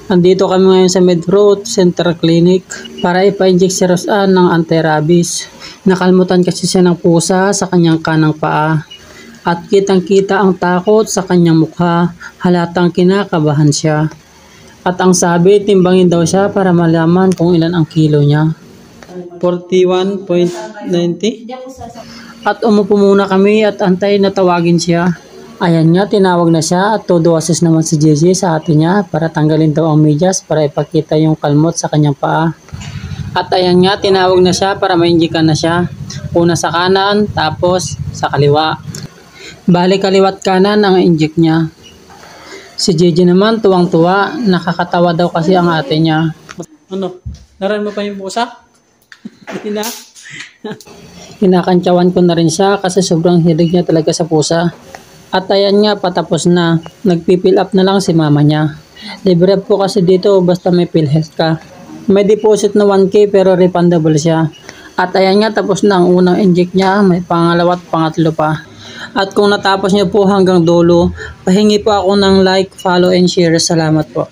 Andito kami ngayon sa Medfruit Center Clinic para ipa-inject si Roseanne ng anti-rabies. Nakalmutan kasi siya ng pusa sa kanyang kanang paa. At kitang-kita ang takot sa kanyang mukha, halatang kinakabahan siya. At ang sabi, timbangin daw siya para malaman kung ilan ang kilo niya. 41.90. At umupo muna kami at antay na tawagin siya. Ayan nga, tinawag na siya at todo assist naman si Gigi sa ate niya para tanggalin daw ang medyas para ipakita yung kalmot sa kanyang paa. At ayan nga, tinawag na siya para ma-injikan na siya. Una sa kanan, tapos sa kaliwa. Bali kaliwat kanan ang inject niya. Si Gigi naman tuwang-tuwa, nakakatawa daw kasi ang ate niya. Ano? Naran mo pa yung pusa? Hindi na. Kinakantsawan ko na rin siya kasi sobrang hilig niya talaga sa pusa. At ayan nga, patapos na. Nagpipill up na lang si mama niya. Libre po kasi dito basta may PhilHealth ka. May deposit na 1K pero refundable siya. At ayan nga, tapos na ang unang inject niya. May pangalawa at pangatlo pa. At kung natapos niyo po hanggang dulo, pahingi po ako ng like, follow, and share. Salamat po.